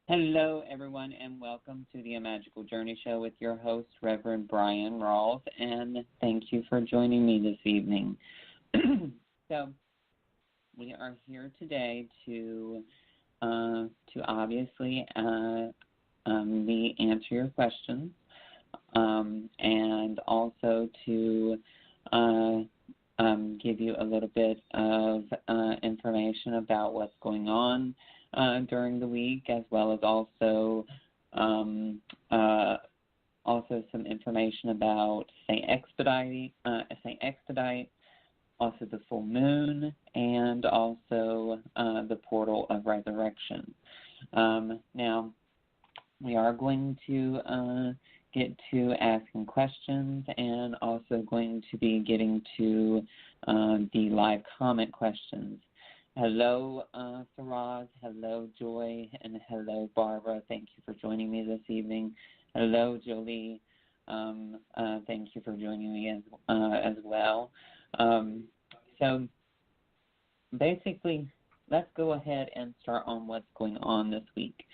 Hello, everyone, and welcome to the Magical Journey Show with your host, Reverend Bryan Rawls, and thank you for joining me this evening. So, we are here today to obviously answer your questions, and also to give you a little bit of information about what's going on during the week, as well as also some information about Saint Expedite, also the full moon, and also the portal of resurrection. Now, we are going to get to asking questions, and also going to be getting to the live comment questions. Hello, Faraz. Hello, Joy. And hello, Barbara. Thank you for joining me this evening. Hello, Jolie. Thank you for joining me as well. So basically, let's go ahead and start on what's going on this week.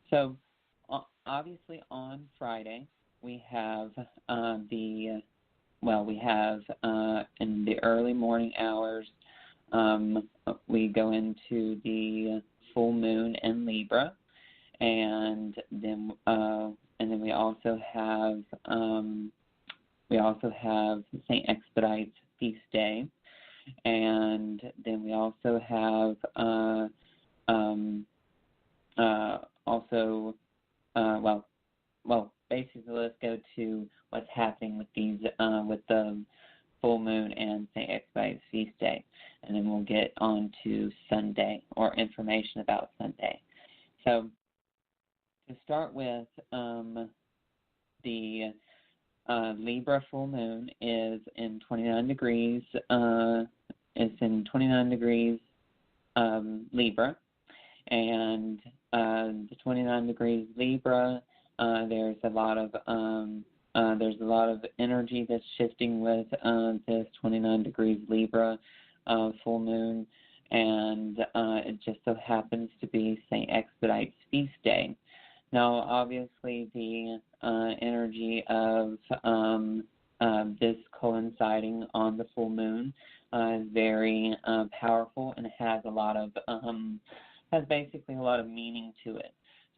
So obviously on Friday, we have in the early morning hours, we go into the full moon in Libra, and then we also have Saint Expedite's feast day, and then we also have basically let's go to what's happening with these with the full moon and Saint Expedite's feast day, and then we'll get on to Sunday, or information about Sunday. So to start with, the Libra full moon is in 29 degrees. Libra, and the 29 degrees Libra. There's a lot of energy that's shifting with this 29 degrees Libra full moon, and it just so happens to be Saint Expedite's feast day. Now, obviously, the energy of this coinciding on the full moon is very powerful, and has basically a lot of meaning to it.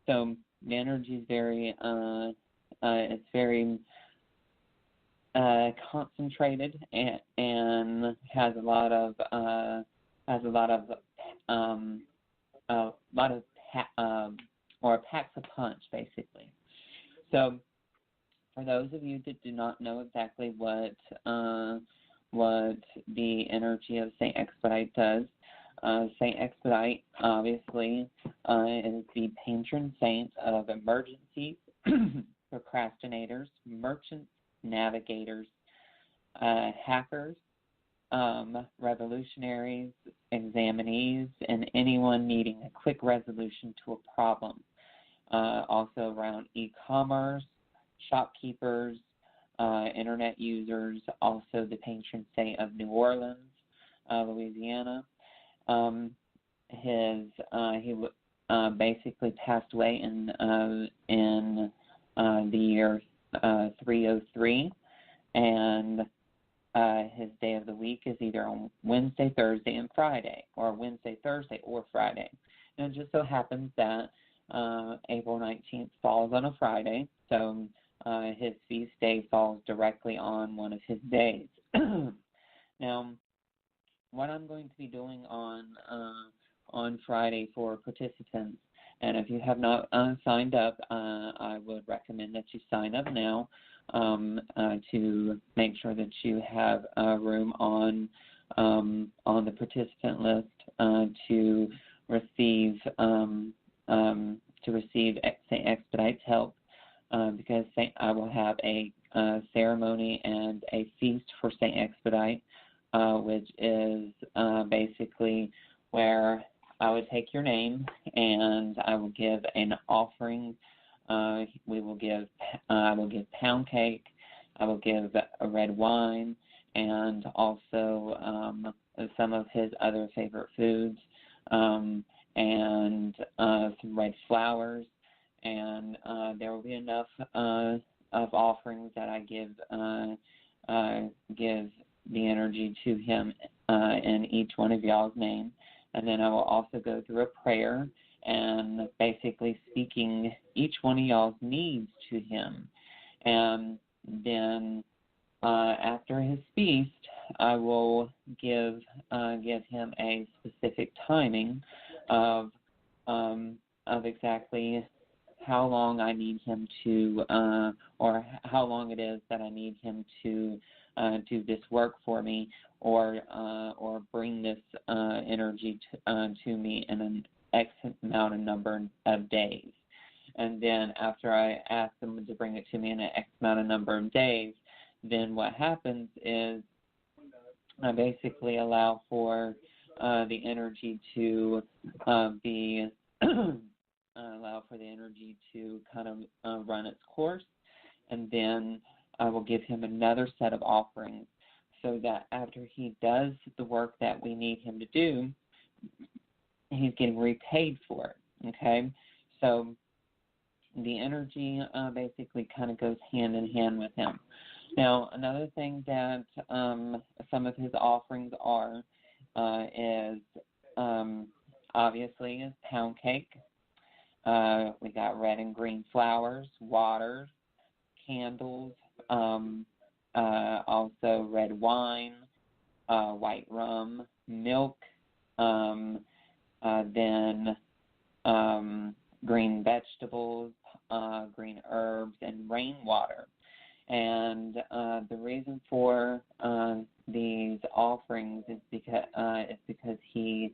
So the energy is very concentrated, and has a lot of packs a punch, basically. So for those of you that do not know exactly what the energy of Saint Expedite does, Saint Expedite obviously is the patron saint of emergencies, procrastinators, merchants, navigators, hackers, revolutionaries, examinees, and anyone needing a quick resolution to a problem. Also around e-commerce, shopkeepers, internet users, also the patron saint of New Orleans, Louisiana. He basically passed away in the year 303, and his day of the week is either on Wednesday, Thursday, and Friday, or Wednesday, Thursday, or Friday. And it just so happens that April 19th falls on a Friday, so his feast day falls directly on one of his days. Now, what I'm going to be doing on Friday for participants, and if you have not signed up, I would recommend that you sign up now to make sure that you have room on the participant list to receive Saint Expedite's help, because I will have a ceremony and a feast for Saint Expedite, which is basically where I would take your name and I will give an offering. I will give pound cake. I will give a red wine, and also some of his other favorite foods, and some red flowers. and there will be enough of offerings that I give the energy to him in each one of y'all's name. And then I will also go through a prayer and basically speaking each one of y'all's needs to him. And then after his feast, I will give him a specific timing of exactly how long I need him to, or how long it is that I need him to do this work for me, or bring this energy to me in an X amount of number of days. And then after I ask them to bring it to me in an X amount of number of days, then what happens is I basically allow for the energy to allow for the energy to kind of run its course, and then I will give him another set of offerings so that after he does the work that we need him to do, he's getting repaid for it, okay? So the energy basically kind of goes hand in hand with him. Now, another thing that some of his offerings are is obviously pound cake. We got red and green flowers, waters, candles, also red wine, white rum, milk, then green vegetables, green herbs, and rainwater. And the reason for these offerings is because he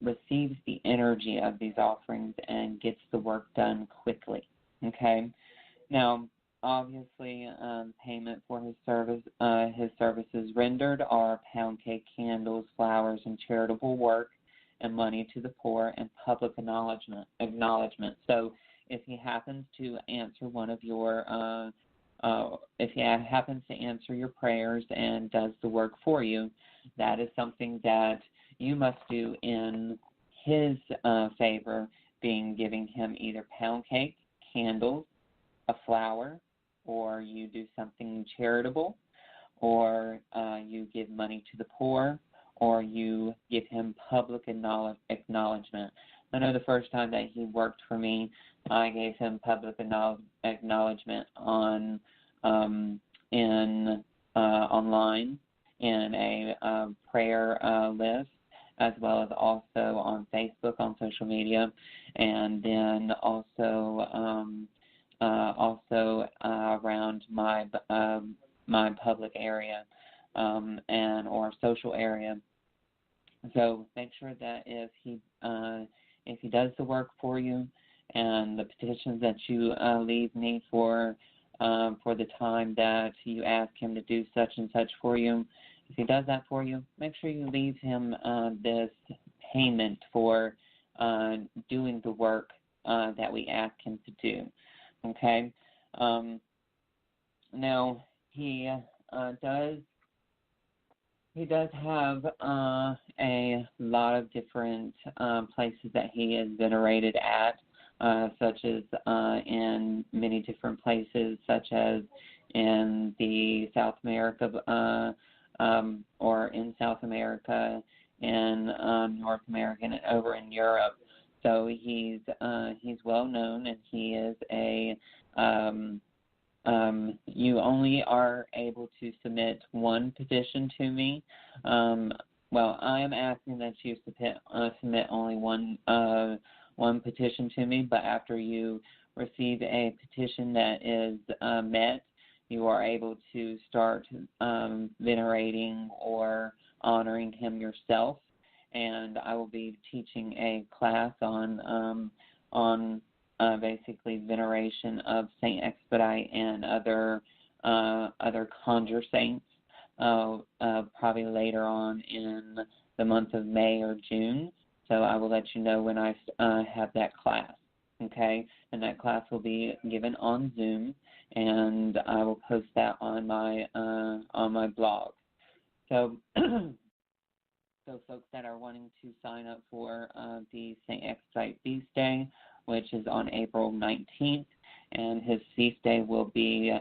receives the energy of these offerings and gets the work done quickly. Okay. Now, obviously, payment for his services rendered are pound cake, candles, flowers, and charitable work, and money to the poor, and public acknowledgement. So, if he happens to answer one of your if he happens to answer your prayers and does the work for you, that is something that you must do in his favor, being giving him either pound cake, candles, a flower, or you do something charitable, or you give money to the poor, or you give him public acknowledgement. I know the first time that he worked for me, I gave him public acknowledgement on online in a prayer list, as well as also on Facebook, on social media, and then also around my public area or social area. So make sure that if he does the work for you, and the petitions that you leave me for the time that you ask him to do such and such for you, if he does that for you, make sure you leave him this payment for doing the work that we ask him to do. Okay. Now he does have a lot of different places that he is venerated at, such as in many different places, such as in the South America, or in South America, in North America, and over in Europe. So he's well known, and he is a you only are able to submit one petition to me. Well, I am asking that you submit only one petition to me, but after you receive a petition that is met, you are able to start venerating or honoring him yourself. And I will be teaching a class on basically veneration of Saint Expedite and other conjure saints, probably later on in the month of May or June. So I will let you know when I have that class, okay? And that class will be given on Zoom, and I will post that on my blog. So, so folks that are wanting to sign up for the St. Expedite Feast Day which is on April 19th, and his feast day will be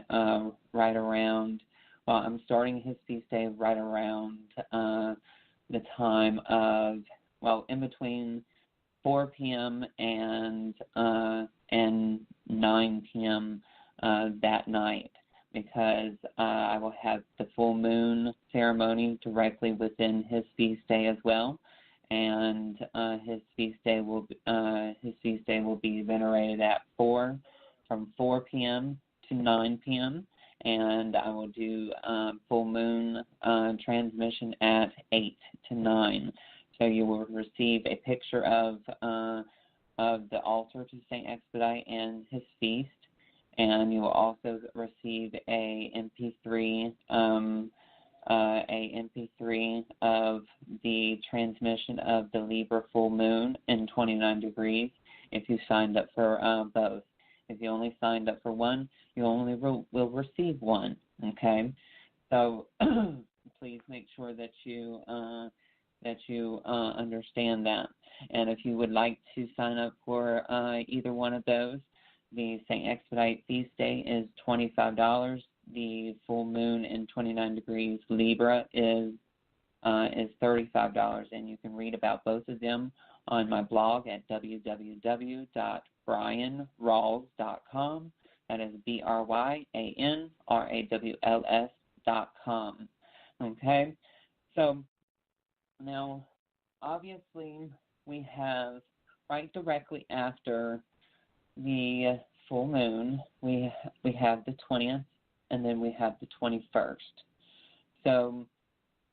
right around, well, I'm starting his feast day right around the time of, well, in between 4 p.m. and 9 p.m. That night, because I will have the full moon ceremony directly within his feast day as well, and his feast day will be venerated at from 4 p.m. to 9 p.m. and I will do full moon transmission at 8 to 9. So you will receive a picture of the altar to Saint Expedite and his feast, and you will also receive a MP3 of the transmission of the Libra full moon in 29 degrees if you signed up for both. If you only signed up for one, you only will receive one, okay? So please make sure that you understand that. And if you would like to sign up for either one of those, the St. Expedite Feast Day is $25. The full moon in 29 degrees Libra is $35, and you can read about both of them on my blog at www.bryanrawls.com. That is BRYANRAWLS.com. Okay, so now obviously we have right directly after the full moon, we have the 20th, and then we have the 21st. So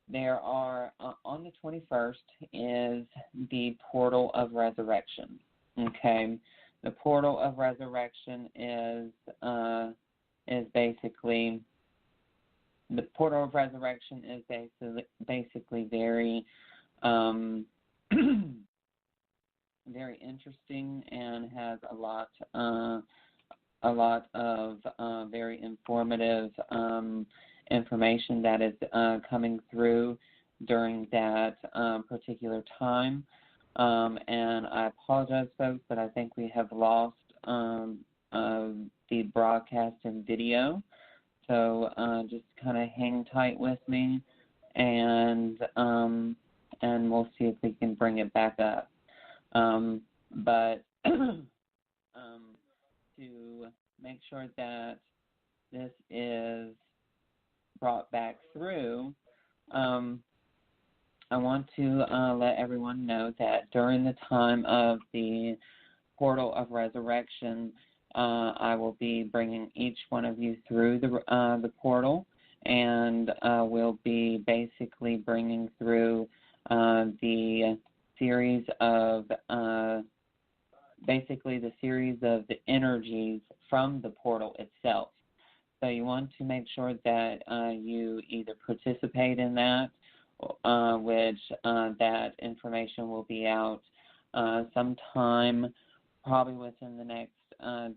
there are, on the 21st is the Portal of Resurrection, okay? The Portal of Resurrection is basically, the Portal of Resurrection is basically very, very interesting and has a lot of very informative information that is coming through during that particular time. And I apologize, folks, but I think we have lost the broadcast and video. So just kind of hang tight with me, and we'll see if we can bring it back up. But to make sure that this is brought back through, I want to let everyone know that during the time of the Portal of Resurrection, I will be bringing each one of you through the portal, and we'll be basically bringing through the series of the energies from the portal itself. So you want to make sure that you either participate in that, which that information will be out sometime probably within the next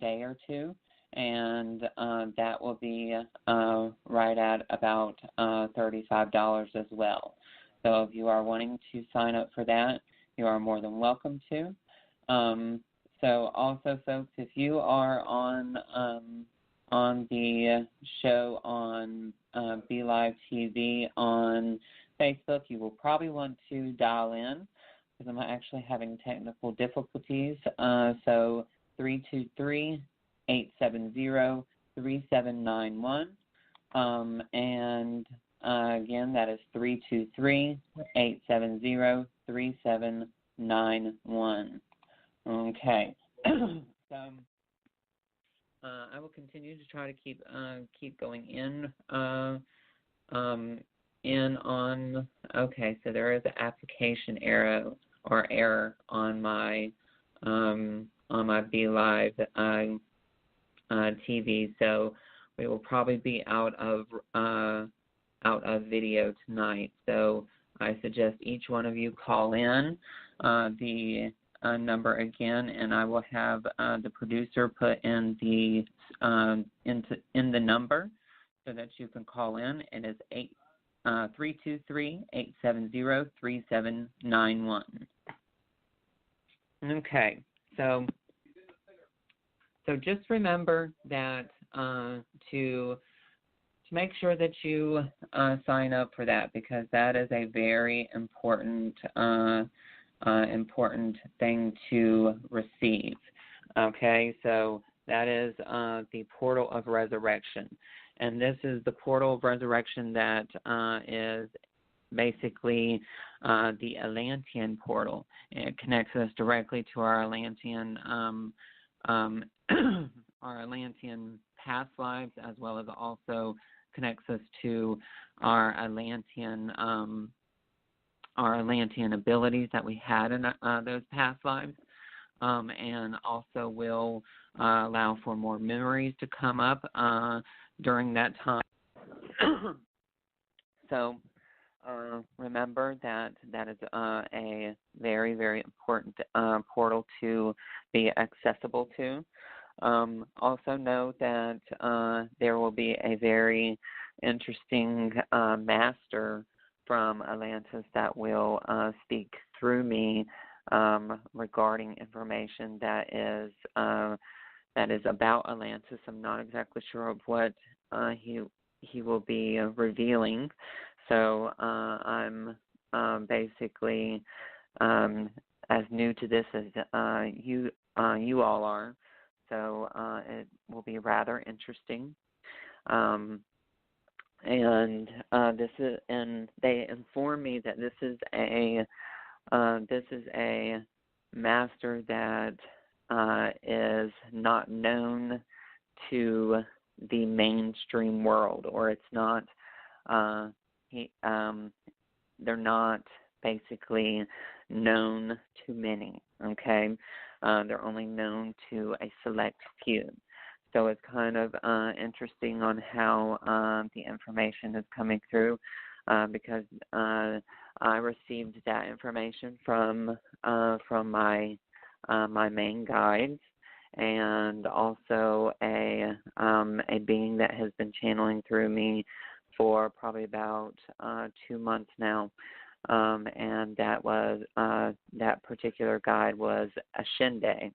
day or two, and that will be right at about $35 as well. So if you are wanting to sign up for that, you are more than welcome to. So also, folks, if you are on the show on Be Live TV on Facebook, you will probably want to dial in because I'm actually having technical difficulties. So 323-870-3791. And again, that is 323-870-3791. Okay. So I will continue to try to keep going in on. Okay, so there is an application error on my Be Live TV. So we will probably be out of video tonight. So I suggest each one of you call in the number again, and I will have the producer put in the in the number so that you can call in. It is 323-870-3791. Okay, so So just remember that to make sure that you sign up for that, because that is a very important important thing to receive. Okay, so that is the Portal of Resurrection. And this is the Portal of Resurrection that is basically the Atlantean portal. It connects us directly to our Atlantean our Atlantean past lives, as well as also connects us to our Atlantean abilities that we had in those past lives, and also will allow for more memories to come up during that time. So remember that is a very, very important portal to be accessible to. Also know that there will be a very interesting master from Atlantis that will speak through me regarding information that is about Atlantis. I'm not exactly sure of what he will be revealing. So I'm basically as new to this as you all are. So it will be rather interesting. And they inform me that this is a master that is not known to the mainstream world, or it's not. They're not basically known to many. Okay, they're only known to a select few. So it's kind of interesting on how the information is coming through, because I received that information from my main guides, and also a being that has been channeling through me for probably about 2 months now, and that particular guide was Ashinde.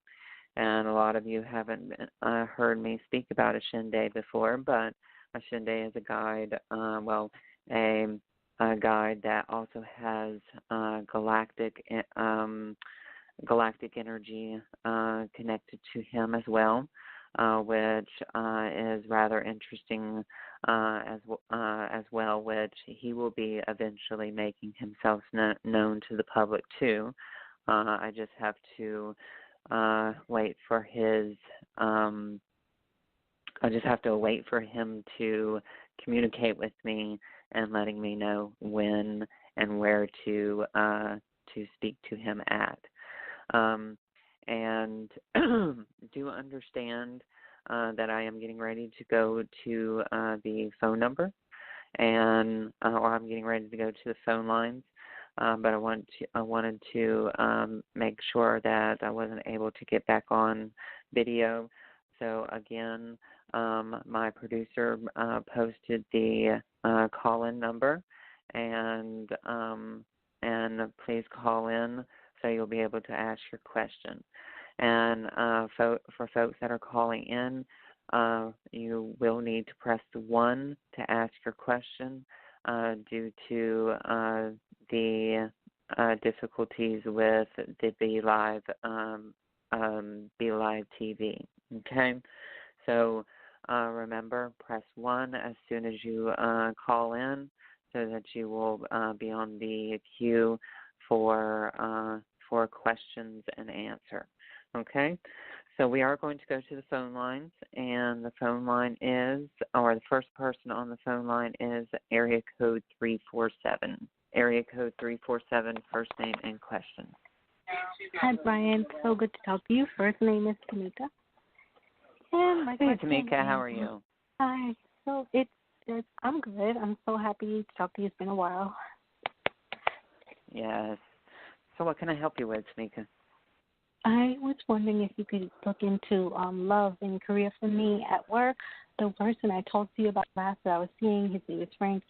And a lot of you haven't heard me speak about Ashinde before, but Ashinde is a guide, a guide that also has galactic energy connected to him as well, which is rather interesting as well, which he will be eventually making himself known to the public too. I just have to wait for his. I just have to wait for him to communicate with me and letting me know when and where to speak to him at. And do understand that I am getting ready to go to the phone number, and or I'm getting ready to go to the phone lines. But I wanted to make sure that I wasn't able to get back on video. So again, my producer posted the call-in number, and please call in so you'll be able to ask your question. And for folks that are calling in, you will need to press the 1 to ask your question due to the difficulties with the Be Live TV. Okay, so remember, press 1 as soon as you call in, so that you will be on the queue for questions and answer. Okay, so we are going to go to the phone lines, and the phone line is, or the first person on the phone line is area code 347. Area code 347, first name and question. Hi, Bryan. So good to talk to you. First name is Tamika. And my Hey, Tamika, how are you? Hi. So I'm good. I'm so happy to talk to you. It's been a while. Yes. So what can I help you with, Tamika? I was wondering if you could look into love and career for me at work. The person I talked to you about last that I was seeing, his name is Frank.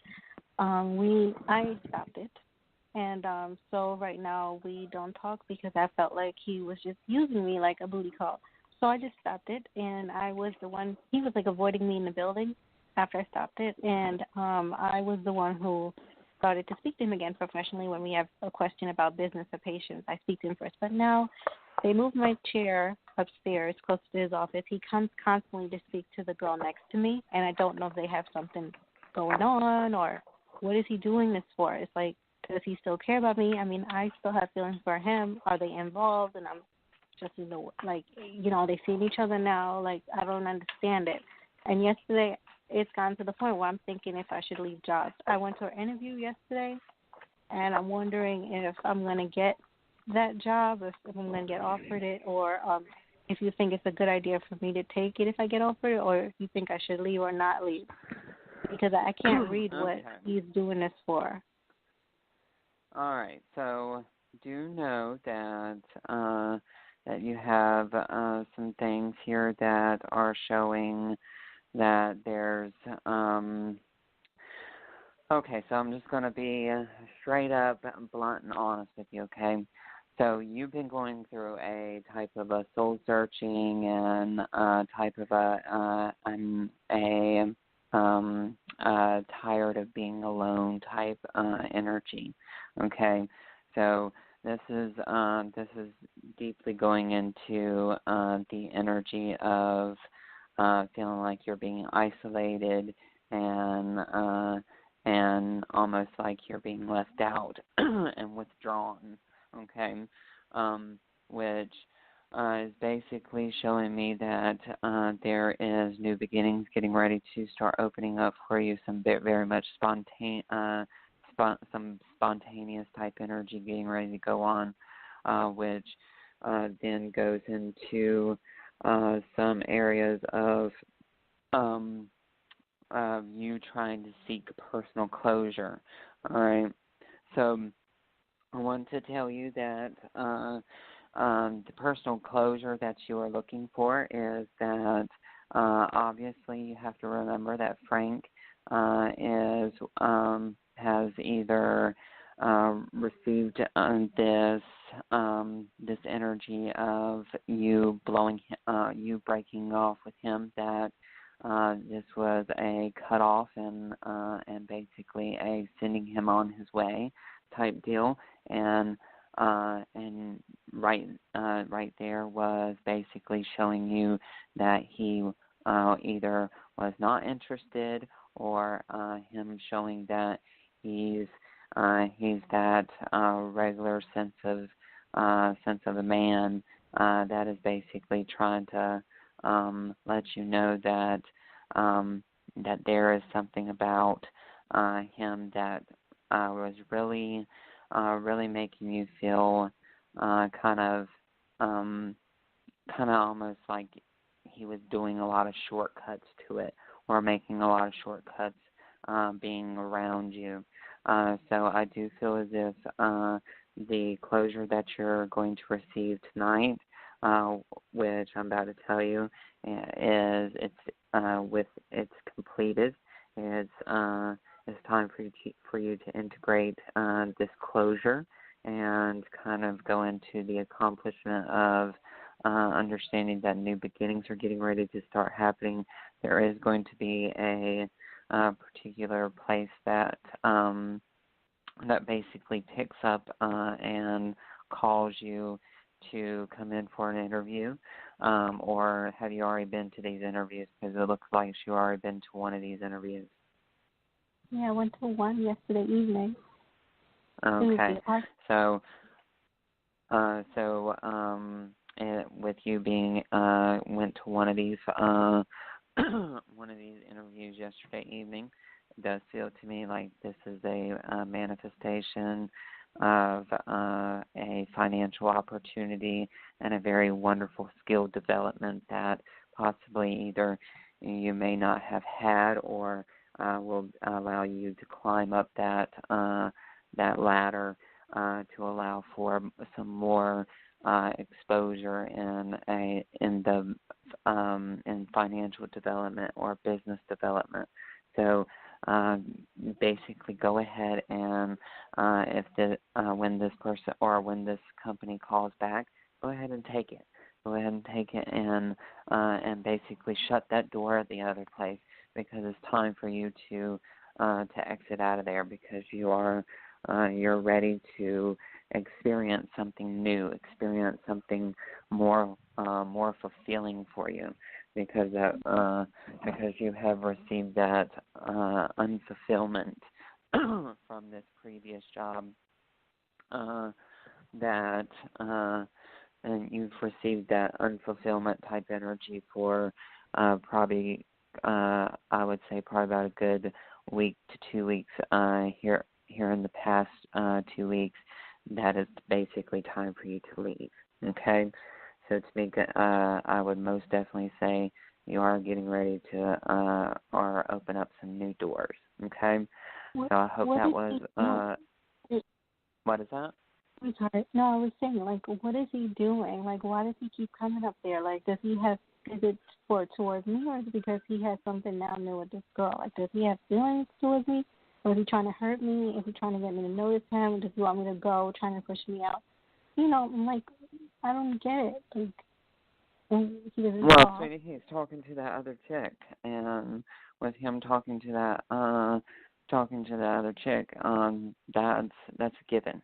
I stopped it, and so right now we don't talk because I felt like he was just using me like a booty call. So I just stopped it, and I was the one. He was like avoiding me in the building after I stopped it, and I was the one who started to speak to him again professionally when we have a question about business or patients. I speak to him first, but now they moved my chair upstairs close to his office. He comes constantly to speak to the girl next to me, and I don't know if they have something going on or what is he doing this for. It's like, does he still care about me? I mean, I still have feelings for him. Are they involved? And I'm just, like, are they seeing each other now? Like, I don't understand it. And yesterday, it's gone to the point where I'm thinking if I should leave jobs. I went to an interview yesterday, and I'm wondering if I'm going to get that job, if I'm going to get offered it, or if you think it's a good idea for me to take it if I get offered it, or if you think I should leave or not leave. Because I can't read what he's doing this for. All right. So do know that that you have some things here that are showing that there's okay, so I'm just going to be straight up, blunt, and honest with you, okay? So you've been going through a type of a soul searching and type of I'm tired of being alone type energy, okay? So this is deeply going into the energy of feeling like you're being isolated and almost like you're being left out and withdrawn, okay, which is basically showing me that there is new beginnings getting ready to start opening up for you, some very much some spontaneous type energy getting ready to go on, which then goes into some areas of you trying to seek personal closure. All right. So I want to tell you that the personal closure that you are looking for is that obviously you have to remember that Frank has either received this energy of you breaking off with him, that this was a cutoff and basically a sending him on his way type deal, and right there was basically showing you that he either was not interested, or him showing that he's that regular sense of a man that is basically trying to let you know that that there is something about him that was really making you feel kind of almost like he was doing a lot of shortcuts to it, or making a lot of shortcuts being around you. So I do feel as if the closure that you're going to receive tonight, which I'm about to tell you, is it's completed. It's time for you to integrate this closure and kind of go into the accomplishment of understanding that new beginnings are getting ready to start happening. There is going to be a particular place that that basically picks up and calls you to come in for an interview, or have you already been to these interviews? Because it looks like you already been to one of these interviews. Yeah, I went to one yesterday evening. Okay, so with you being went to one of these one of these interviews yesterday evening, it does feel to me like this is a manifestation of a financial opportunity and a very wonderful skill development that possibly either you may not have had, or will allow you to climb up that ladder to allow for some more exposure in financial development or business development. So basically, go ahead and when this person or when this company calls back, go ahead and take it. go ahead and take it and basically shut that door at the other place, because it's time for you to exit out of there, because you're ready to experience something new, experience something more fulfilling for you, because you have received that unfulfillment from this previous job, and you've received that unfulfillment type energy for probably, I would say, probably about a good week to 2 weeks here in the past 2 weeks. That is basically time for you to leave. Okay, so to me, I would most definitely say you are getting ready to or open up some new doors. Okay, so I hope that was. What is that? I'm sorry. No, I was saying, like, what is he doing? Like, why does he keep coming up there? Like, is it towards me, or is it because he has something now new with this girl? Like, does he have feelings towards me? Or is he trying to hurt me? Is he trying to get me to notice him? Does he want me to go, trying to push me out? You know, I'm like, I don't get it. Like, he doesn't Well, sweetie, he's talking to that other chick, and with him talking to that other chick, that's a given.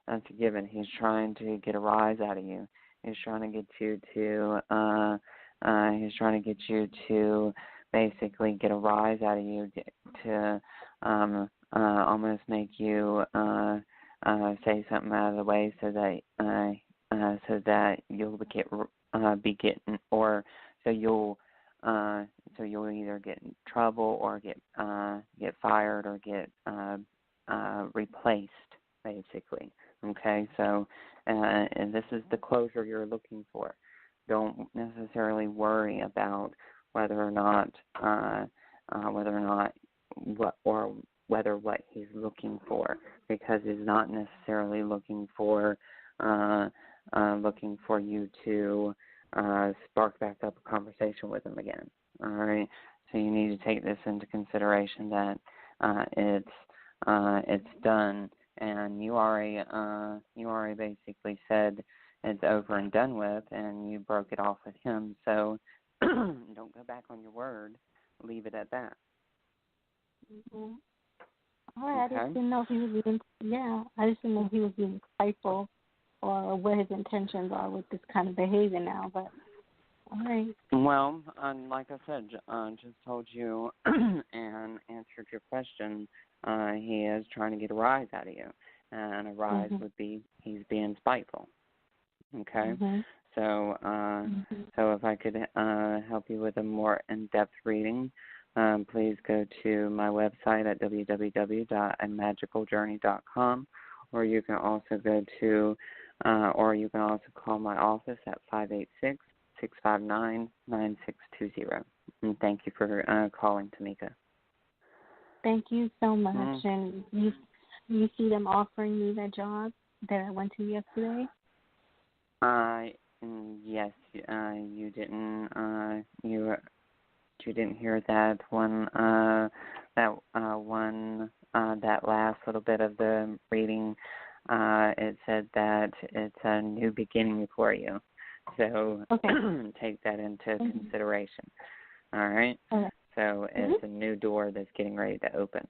That's a given. He's trying to get a rise out of you. He's trying to get you to basically get a rise out of you, to almost make you say something out of the way, so that you'll you'll either get in trouble or get fired or get replaced, basically. Okay, so and this is the closure you're looking for. Don't necessarily worry about whether what he's looking for, because he's not necessarily looking for you to spark back up a conversation with him again. All right, so you need to take this into consideration, that it's done, and you already basically said it's over and done with, and you broke it off with him. So don't go back on your word. Leave it at that. Mm-hmm. All right, okay. I just didn't know if he was being, I just didn't know if he was being spiteful or what his intentions are with this kind of behavior now, but all right. Well, like I said, just told you and answered your question. He is trying to get a rise out of you, and a rise would be he's being spiteful. Okay, so so if I could help you with a more in-depth reading, please go to my website at www.amagicaljourney.com, or you can also call my office at 586-659-9620. And thank you for calling, Tamika. Thank you so much. And you see them offering me that job that I went to yesterday? Yes. You didn't hear that one. That last little bit of the reading. It said that it's a new beginning for you. So take that into consideration. All right? So it's a new door that's getting ready to open.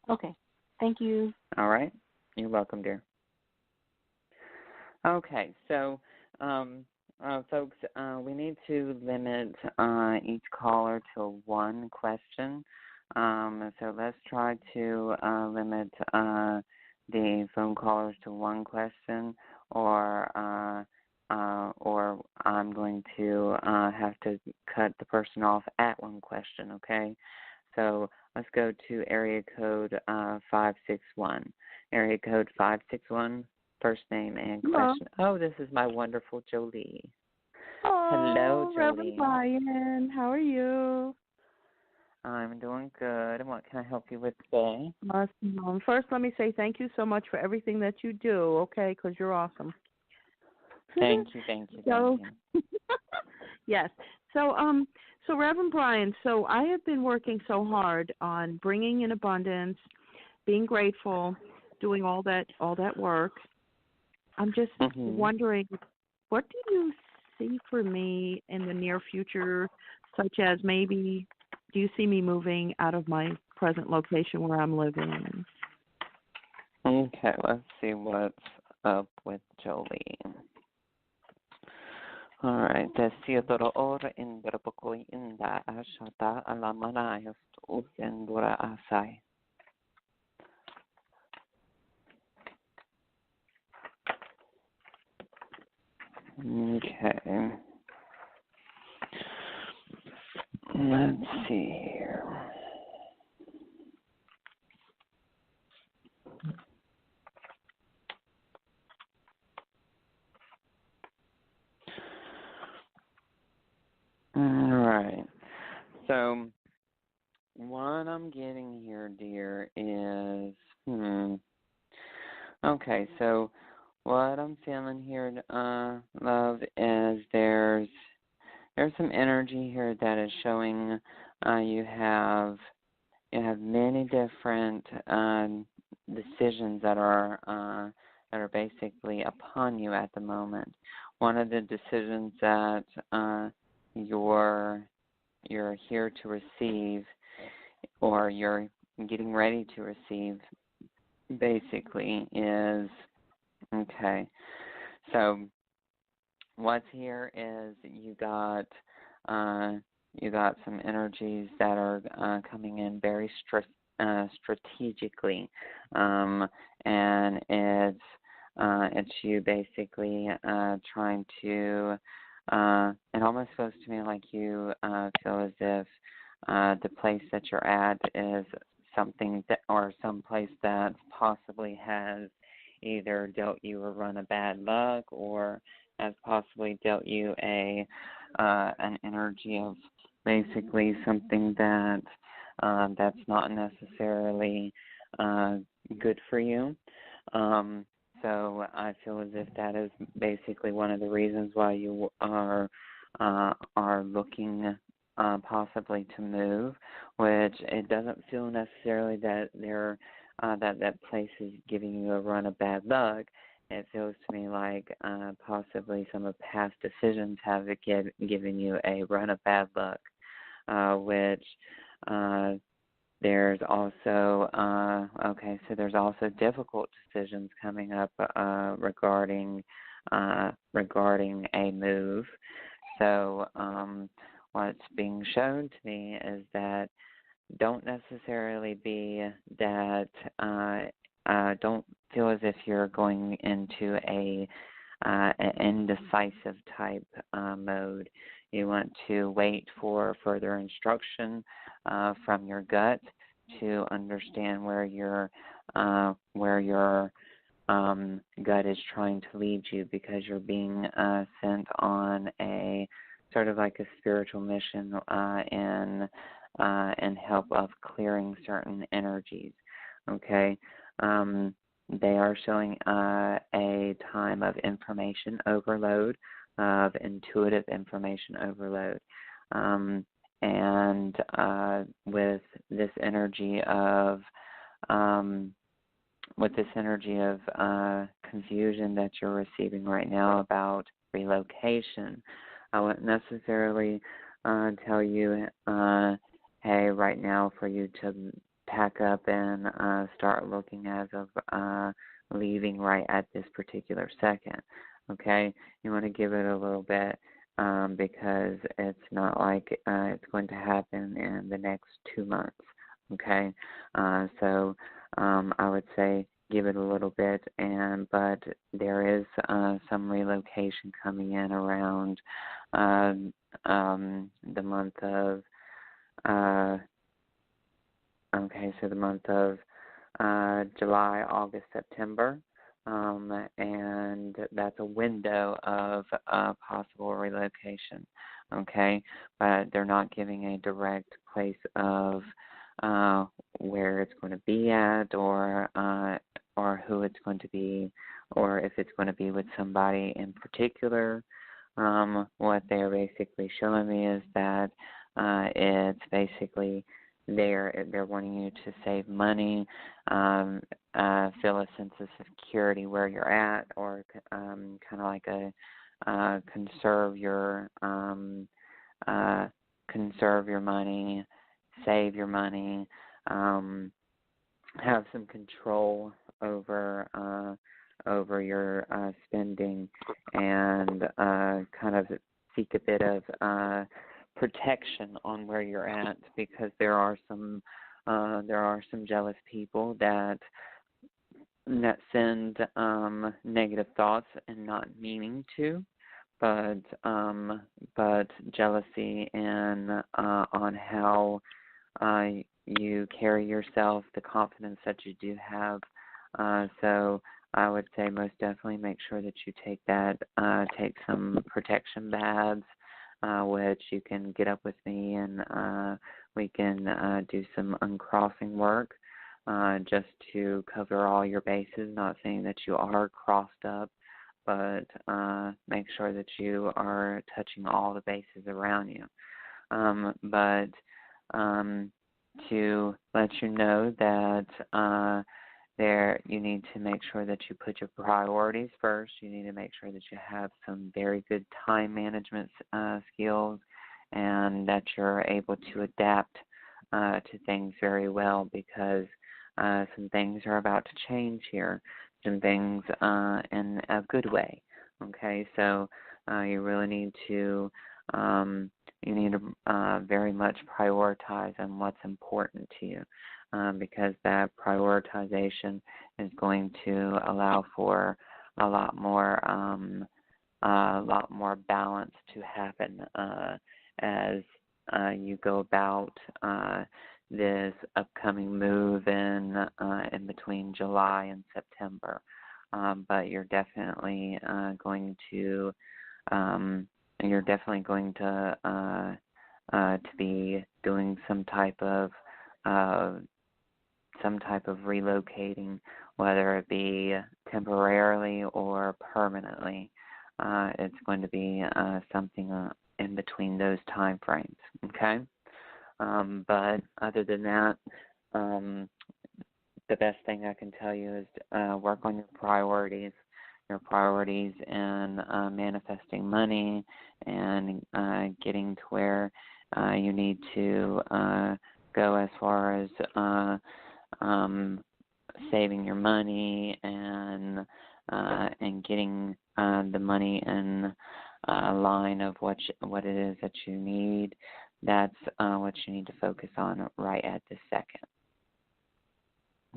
Okay. Thank you. All right. You're welcome, dear. Okay. So, folks, we need to limit each caller to one question. So let's try to limit the phone callers to one question, or I'm going to have to cut the person off at one question, okay? So let's go to area code 561. Area code 561, first name and question. Oh, this is my wonderful Jolie. Oh, hello, Jolie. Reverend Bryan, how are you? I'm doing good. And what can I help you with today? Awesome. First, let me say thank you so much for everything that you do, okay, because you're awesome. Thank you. Yes. So Reverend Bryan, so I have been working so hard on bringing in abundance, being grateful, doing all that work. I'm just wondering what do you see for me in the near future, such as maybe do you see me moving out of my present location where I'm living? Okay, let's see what's up with Jolie. All right. Tesiodoro ora indra pokoi inda ashata alamana yastu usendura asai. Okay. Let's see here. All right. So what I'm getting here, dear, is okay, so what I'm feeling here, love, is there's some energy here that is showing you have many different decisions that are basically upon you at the moment. One of the decisions that you're here to receive, or you're getting ready to receive, basically is, okay, so what's here is you got some energies that are coming in very strategically, and it's you basically trying to. It almost feels to me like you feel as if the place that you're at is something that, or some place that possibly has either dealt you a run of bad luck, or has possibly dealt you an energy of basically something that that's not necessarily good for you. So I feel as if that is basically one of the reasons why you are looking possibly to move, which it doesn't feel necessarily that that place is giving you a run of bad luck. It feels to me like possibly some of past decisions have given you a run of bad luck, which there's also there's also difficult decisions coming up regarding a move. So what's being shown to me is that don't necessarily be that don't feel as if you're going into an indecisive type mode. You want to wait for further instruction from your gut to understand where your gut is trying to lead you, because you're being sent on a sort of like a spiritual mission in help of clearing certain energies. Okay. They are showing a time of information overload, of intuitive information overload. And with this energy of confusion that you're receiving right now about relocation, I wouldn't necessarily tell you, hey, right now for you to pack up and start looking as of leaving right at this particular second. Okay, you want to give it a little bit, because it's not like it's going to happen in the next 2 months. Okay, so I would say give it a little bit, but there is some relocation coming in around the month of the month of July, August, September. And that's a window of possible relocation, okay? But they're not giving a direct place of where it's going to be at, or who it's going to be, or if it's going to be with somebody in particular. What they're basically showing me is that it's basically they're wanting you to save money, feel a sense of security where you're at, or kind of like conserve your money, save your money, have some control over your spending, and kind of seek a bit of protection on where you're at, because there are some jealous people that send negative thoughts and not meaning to, but jealousy and on how you carry yourself, the confidence that you do have. So I would say most definitely make sure that you take some protection baths, which you can get up with me and we can do some uncrossing work just to cover all your bases. Not saying that you are crossed up, but make sure that you are touching all the bases around you. But to let you know that you need to make sure that you put your priorities first. You need to make sure that you have some very good time management skills, and that you're able to adapt to things very well, because some things are about to change here, some things in a good way. Okay, so you really need to very much prioritize on what's important to you, because that prioritization is going to allow for a lot more balance to happen as you go about this upcoming move in between July and September. But you're definitely going to be doing some type of relocating, whether it be temporarily or permanently. It's going to be something in between those time frames. Okay. But other than that, the best thing I can tell you is work on your priorities in manifesting money and getting to where you need to go as far as saving your money and getting the money in line of what it is that you need. That's what you need to focus on right at this second.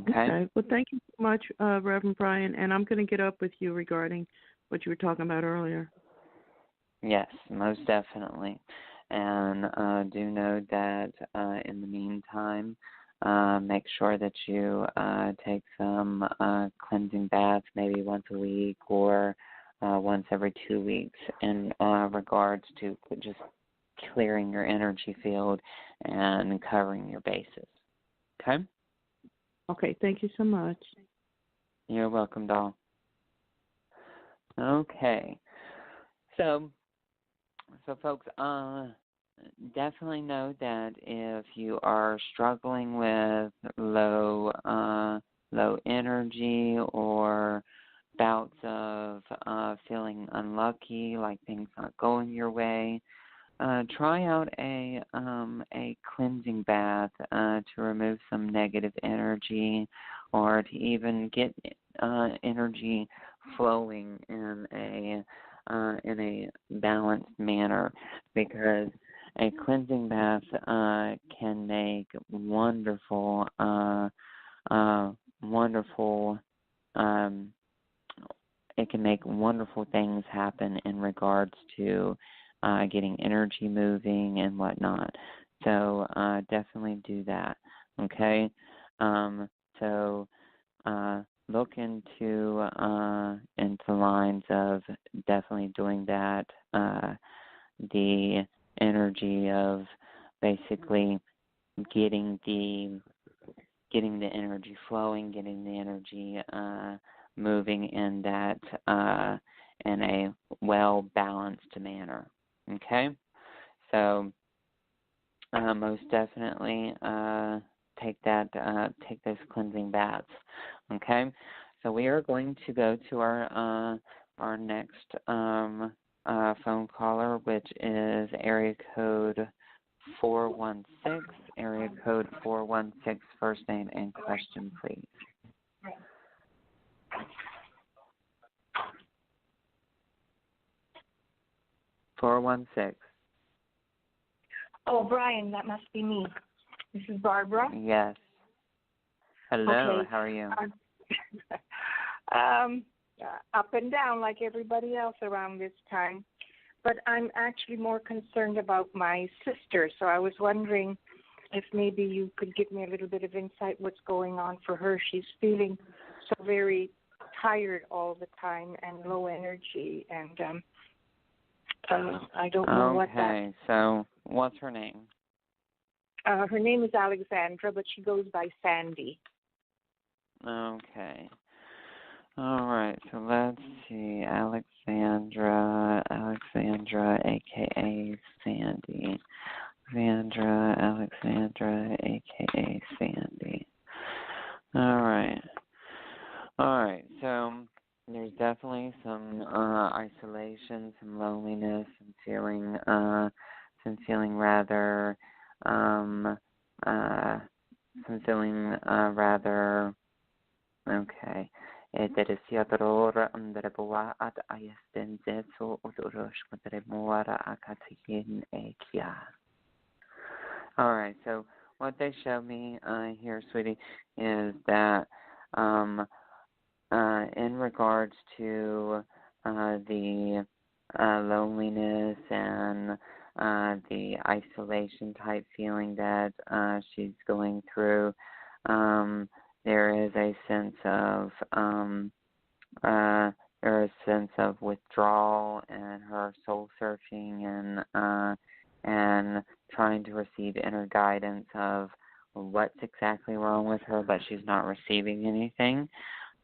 Okay. Well, thank you so much, Reverend Bryan, and I'm going to get up with you regarding what you were talking about earlier. Yes, most definitely. And do know that in the meantime, make sure that you take some cleansing baths maybe once a week or once every 2 weeks in regards to just clearing your energy field and covering your bases. Okay? Okay, thank you so much. You're welcome, doll. Okay. So folks, definitely know that if you are struggling with low energy or bouts of feeling unlucky, like things aren't going your way, try out a cleansing bath to remove some negative energy, or to even get energy flowing in a balanced manner, because a cleansing bath can make wonderful things happen in regards to getting energy moving and whatnot. So definitely do that. Okay. So look into lines of definitely doing that. The energy of basically getting the energy flowing, getting the energy moving in that in a well balanced manner. Okay, so most definitely take those cleansing baths. Okay, so we are going to go to our next phone caller, which is area code 416. Area code 416, first name and question, please. 416. Oh, Bryan, that must be me. This is Barbara. Yes. Hello, Okay. how are you? Up and down like everybody else around this time. But I'm actually more concerned about my sister, so I was wondering if maybe you could give me a little bit of insight what's going on for her. She's feeling so very tired all the time and low energy, and I don't know what that... Okay, so what's her name? Her name is Alexandra, but she goes by Sandy. Okay. All right, so let's see. Alexandra, a.k.a. Sandy. Alexandra, a.k.a. Sandy. All right. So there's definitely some isolation, some loneliness, some feeling rather, okay. Derisiador Andreboa at Ayastenzetsu Urush Madremuara Akatayin Ekia. All right, so what they show me here, sweetie, is that in regards to the loneliness and the isolation type feeling that she's going through, there is a sense of withdrawal and her soul searching and trying to receive inner guidance of what's exactly wrong with her, but she's not receiving anything.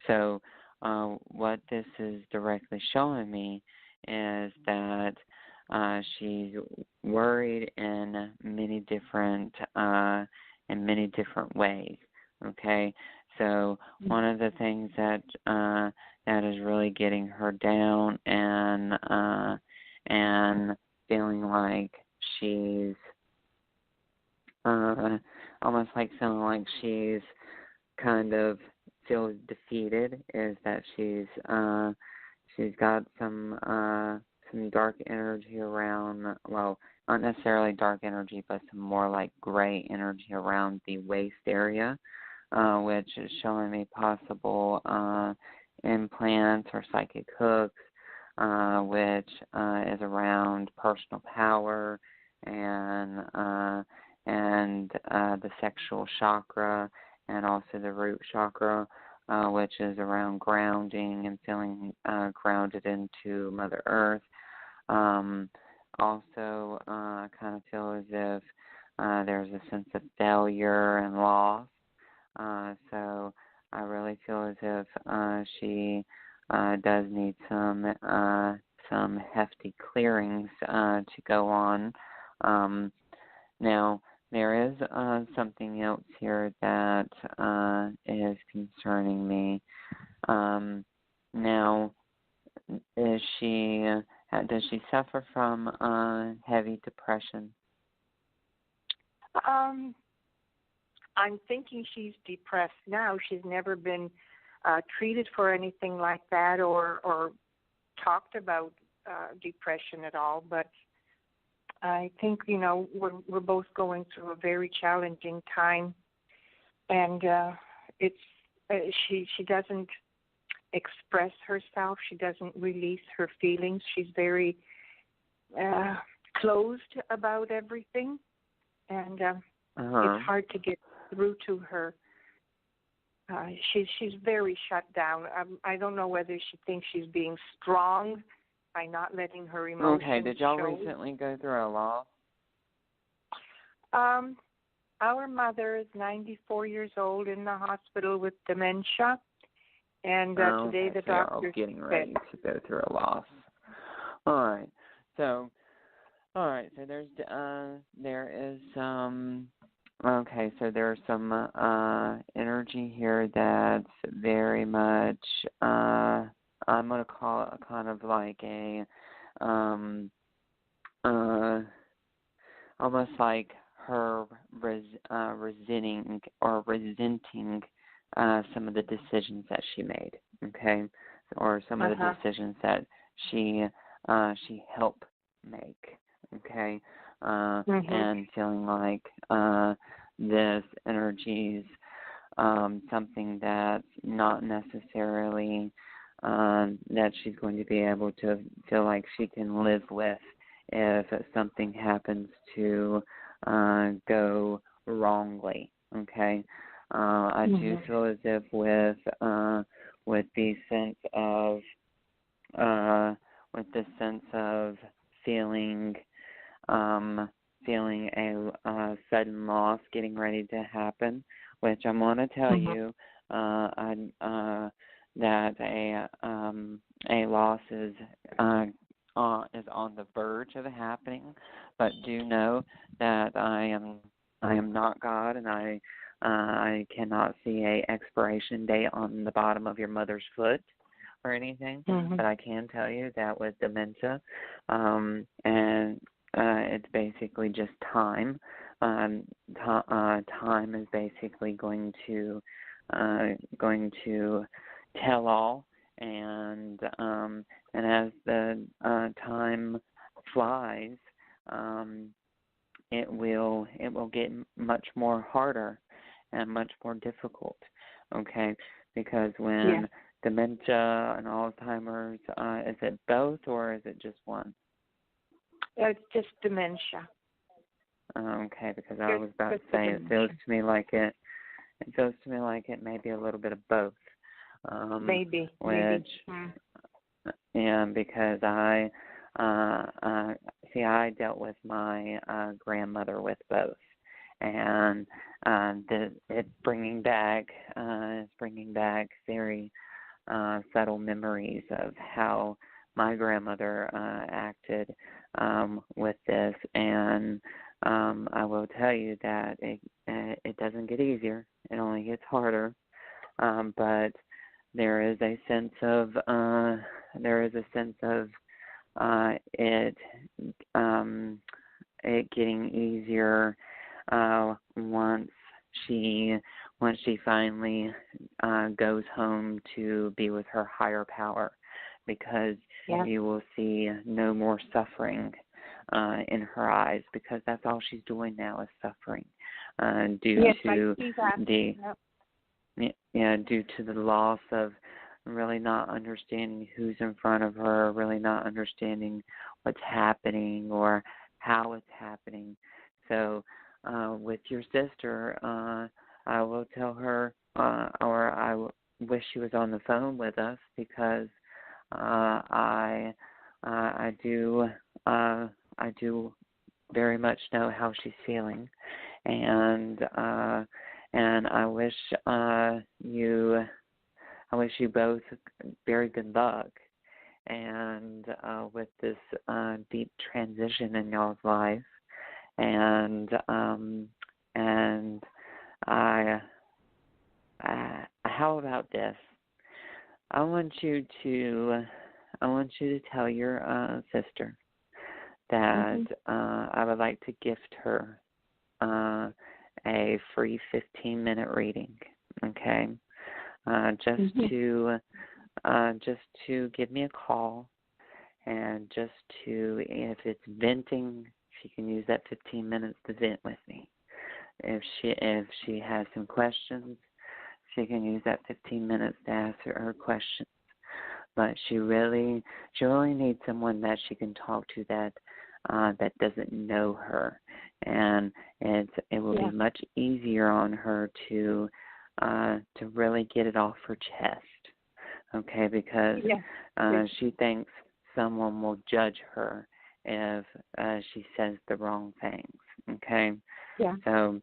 So what this is directly showing me is that she's worried in many different ways. Okay, so one of the things that is really getting her down and feeling like she's almost like feeling like she's kind of feels defeated is that she's got some dark energy around, well, not necessarily dark energy, but some more like gray energy around the waist area, which is showing me possible implants or psychic hooks, which is around personal power and the sexual chakra, and also the root chakra, which is around grounding and feeling grounded into Mother Earth. Also, I kind of feel as if there's a sense of failure and loss. So I really feel as if she does need some hefty clearings to go on. Now, there is something else here that is concerning me. Now, does she suffer from heavy depression? I'm thinking she's depressed now. She's never been treated for anything like that or talked about depression at all, but I think, we're both going through a very challenging time, and she doesn't express herself. She doesn't release her feelings. She's very closed about everything, and it's hard to get through to her. She's very shut down. I don't know whether she thinks she's being strong by not letting her emotions Okay, did y'all show. recently go through a loss? Our mother is 94 years old in the hospital with dementia, and today the doctor getting ready to go through a loss. All right, so there's there is some. Okay, so there's some energy here that's very much, I'm going to call it kind of like a almost like her resenting some of the decisions that she made, okay, or some of the decisions that she helped make, okay, and feeling like this energy's something that's not necessarily that she's going to be able to feel like she can live with if something happens to go wrongly, okay. I do feel as if with the sense of feeling a sudden loss getting ready to happen, which I'm going to tell you that a loss is on the verge of happening, but do know that I am not God, and I cannot see a expiration date on the bottom of your mother's foot or anything. But I can tell you that with dementia, and it's basically just time. Time is basically going to tell all, and as the time flies, it will get much more harder and much more difficult, okay? Because when dementia and Alzheimer's, is it both or is it just one? It's just dementia. Okay, because I was about to say it feels to me like it may be a little bit of both. Maybe. Yeah, because I dealt with my grandmother with both, and it's bringing back very subtle memories of how my grandmother acted with this, and I will tell you that it doesn't get easier; it only gets harder. But there is a sense of it getting easier once she finally goes home to be with her higher power, because you will see no more suffering in her eyes, because that's all she's doing now is suffering due to the loss of really not understanding who's in front of her, really not understanding what's happening or how it's happening. So with your sister, I will tell her, or I wish she was on the phone with us, because I do very much know how she's feeling, and I wish you both very good luck, and with this deep transition in y'all's life, and how about this? I want you to tell your sister that I would like to gift her a free 15-minute reading. Okay, just to give me a call, and just to, if it's venting, she can use that 15 minutes to vent with me. If she has some questions, she can use that 15 minutes to answer her questions. But she really needs someone that she can talk to that doesn't know her, and it will be much easier on her to really get it off her chest, okay? Because she thinks someone will judge her if she says the wrong things, okay? Yeah. So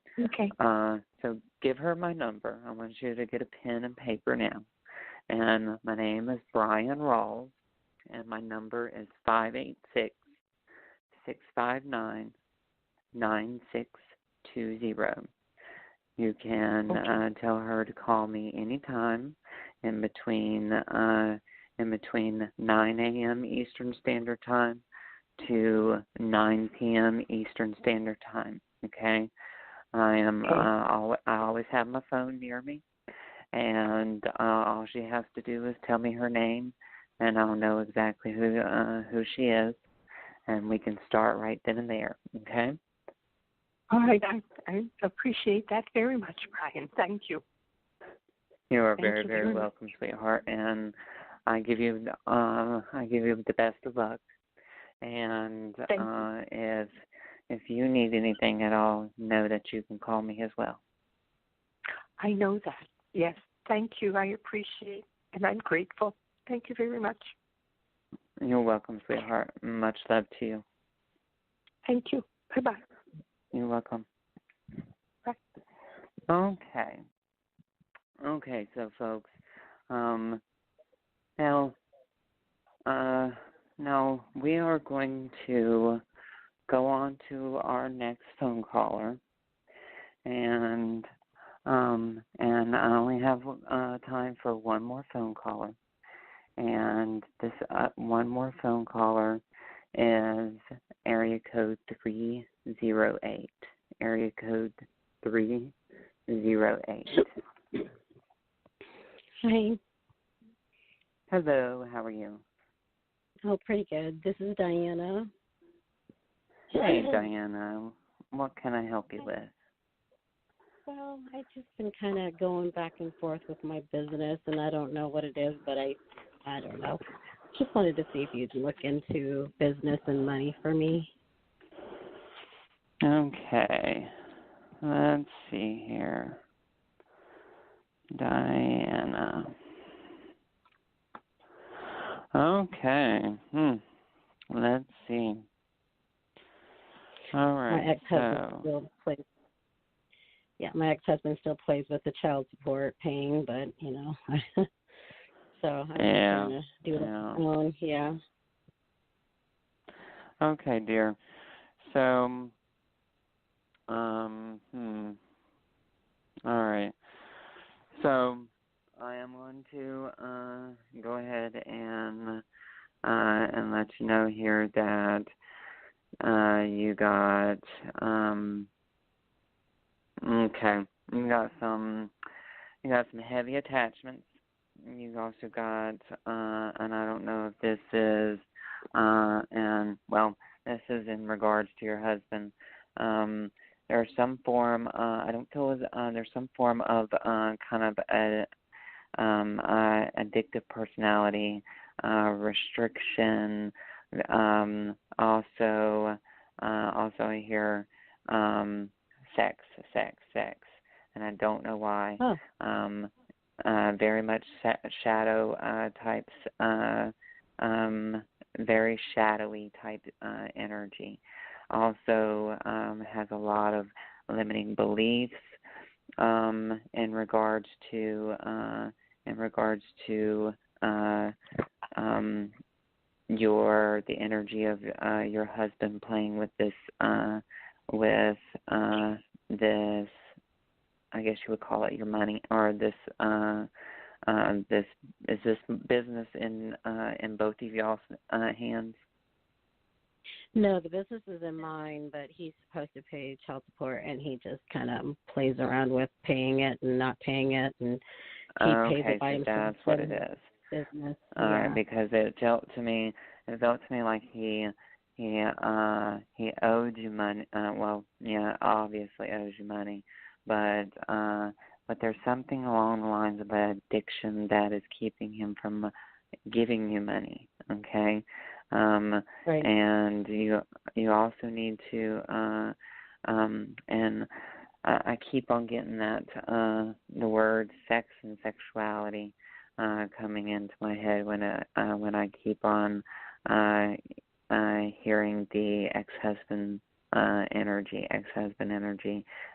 so give her my number. I want you to get a pen and paper now. And my name is Bryan Rawls, and my number is 586-659-9620. You can tell her to call me anytime in between in between 9 a.m. Eastern Standard Time to 9 p.m. Eastern Standard Time. Okay, I always have my phone near me, and all she has to do is tell me her name, and I'll know exactly who she is, and we can start right then and there. Okay. All right. I appreciate that very much, Bryan. Thank you. You are very, very welcome, sweetheart, and I give you the best of luck. And if you need anything at all, know that you can call me as well. I know that. Yes. Thank you. I appreciate, and I'm grateful. Thank you very much. You're welcome, sweetheart. Much love to you. Thank you. Bye-bye. You're welcome. Bye. Okay, so folks, now we are going to go on to our next phone caller, and I only have time for one more phone caller, and this one more phone caller is area code 308. Area code 308. Hi. Hello, how are you? Oh, pretty good. This is Diana. Hey, Diana. What can I help you with? Well, I've just been kind of going back and forth with my business, and I don't know what it is, but I don't know. Just wanted to see if you'd look into business and money for me. Okay. Let's see here. Diana. Okay. Let's see. All right. My ex-husband still plays with the child support paying, but so I'm just trying to do it on my own. Yeah. Okay, dear. So, all right. So I am going to go ahead and let you know here that you got you got some heavy attachments. You also got and I don't know if this is this is in regards to your husband. There's some form. I don't feel as there's some form of kind of addictive personality, restriction. Also I hear sex, and I don't know why. Very much shadow types. Very shadowy type energy. Also has a lot of limiting beliefs in regards to the energy of your husband playing with this this, I guess you would call it your money, or this this business in both of y'all's hands? No, the business is in mine, but he's supposed to pay child support, and he just kind of plays around with paying it and not paying it, and he pays it by himself. That's what it is. Business. Because it felt to me like he owed you money. Obviously owes you money, but there's something along the lines of addiction that is keeping him from giving you money. Okay. Right. And you also need to and I keep on getting that the word sex and sexuality coming into my head when I keep on hearing the ex-husband energy,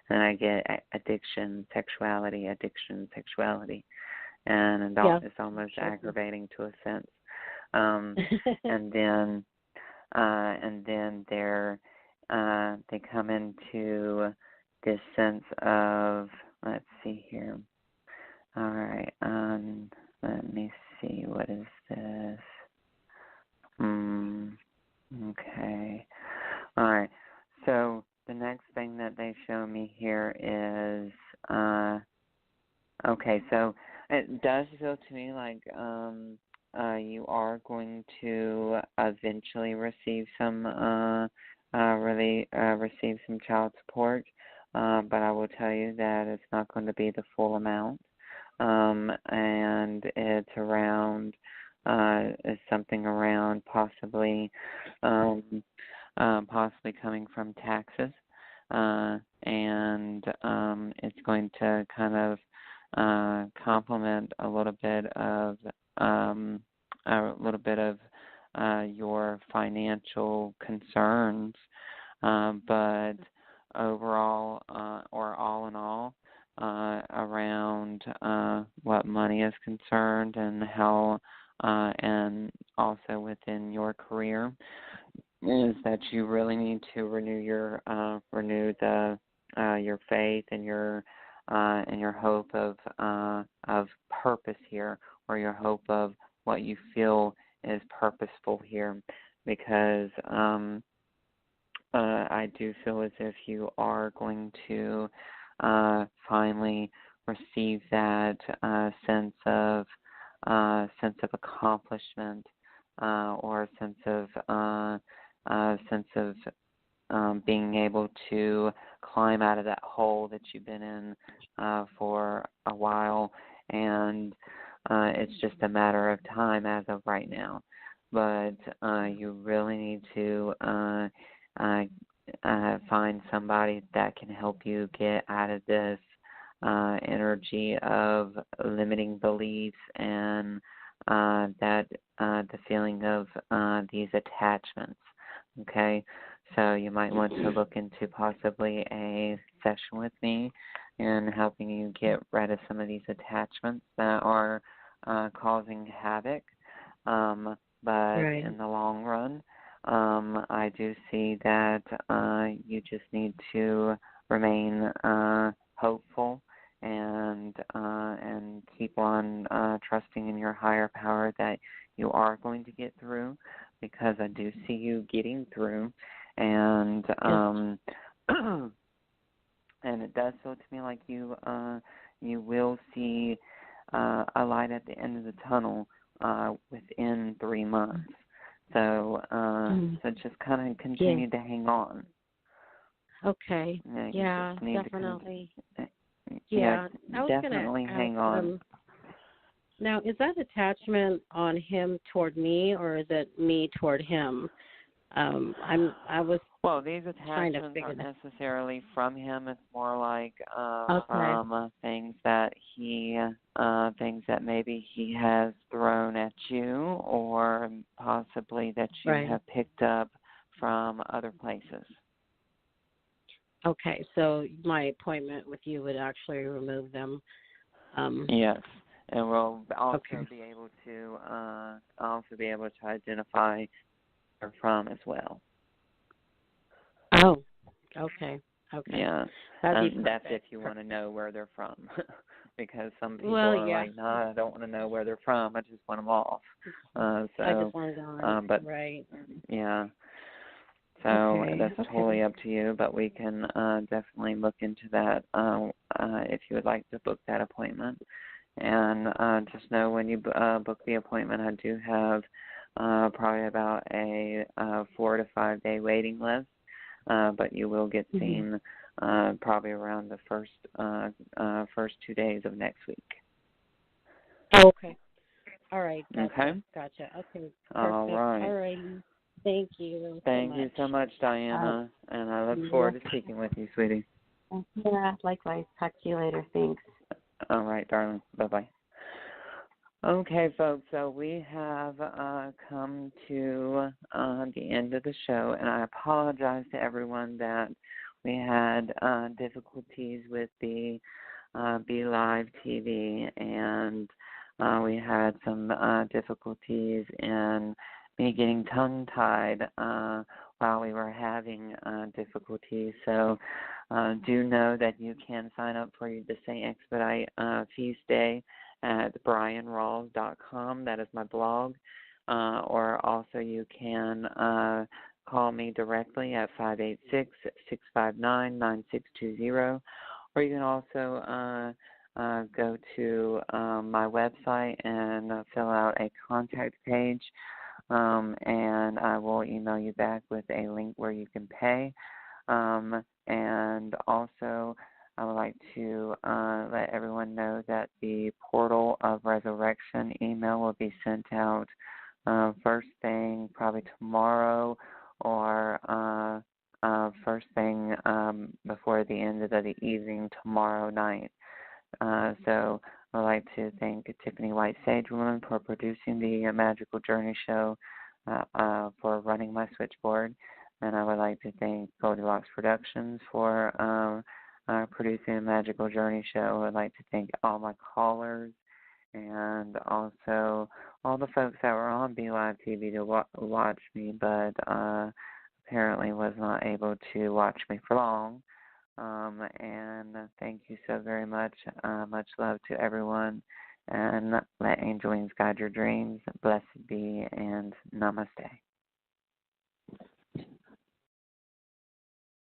and I get addiction, sexuality, and it's almost aggravating to a sense. And then they come into this sense of, let's see here. All right, let me see. What is this? Okay. All right. So the next thing that they show me here is, okay, so it does feel to me like you are going to eventually receive some receive some child support, but I will tell you that it's not going to be the full amount, and it's around is something around possibly coming from taxes, and it's going to kind of complement a little bit of your financial concerns, but overall, or all in all, around what money is concerned and how, and also within your career, is that you really need to renew your faith and your hope of purpose here, or your hope of what you feel is purposeful here, because I do feel as if you are going to finally receive that sense of accomplishment, or a sense of being able to climb out of that hole that you've been in for a while, and it's just a matter of time as of right now. But you really need to find somebody that can help you get out of this energy of limiting beliefs and the feeling of these attachments. Okay, so you might want to look into possibly a session with me in helping you get rid of some of these attachments that are causing havoc. But in the long run, I do see that you just need to remain hopeful and keep on trusting in your higher power that you are going to get through, because I do see you getting through, and and it does feel to me like you will see a light at the end of the tunnel within 3 months. So so just kind of continue to hang on. Okay. Yeah, definitely. I was definitely gonna hang on. Now, is that attachment on him toward me, or is it me toward him? Well, these attachments aren't necessarily from him. It's more like from things that maybe he has thrown at you, or possibly that you have picked up from other places. Okay, so my appointment with you would actually remove them. Yes, and we'll also be able to identify where they're from as well. Oh, okay. Yeah, and that's if you want to know where they're from, because some people are like, no, I don't want to know where they're from. I just want them off. I just want to know. But yeah. So that's totally up to you, but we can definitely look into that if you would like to book that appointment. And just know when you book the appointment, I do have probably about a 4 to 5 day waiting list, but you will get seen probably around the first 2 days of next week. Oh, okay. All right. Okay. Gotcha. Okay. Perfect. All right. All right. Thank you. Thank you so much, Diana, and I look forward to speaking with you, sweetie. Yeah, likewise. Talk to you later. Thanks. All right, darling. Bye-bye. Okay, folks, so we have come to the end of the show, and I apologize to everyone that we had difficulties with the Be Live TV, and we had some difficulties in me getting tongue-tied while we were having difficulties. So do know that you can sign up for the St. Expedite Feast Day at bryanrawls.com. That is my blog. Or also you can call me directly at 586-659-9620. Or you can also go to my website and fill out a contact page, and I will email you back with a link where you can pay. And also, I would like to let everyone know that the Portal of Resurrection email will be sent out first thing probably tomorrow, or first thing before the end of the evening tomorrow night. So I'd like to thank Tiffany White Sagewoman for producing the Magical Journey show, for running my switchboard, and I would like to thank Goldilocks Productions for producing the Magical Journey show. I'd like to thank all my callers and also all the folks that were on BeLive TV to watch me, but apparently was not able to watch me for long. And thank you so very much. Much love to everyone. And let angel wings guide your dreams. Blessed be, and namaste.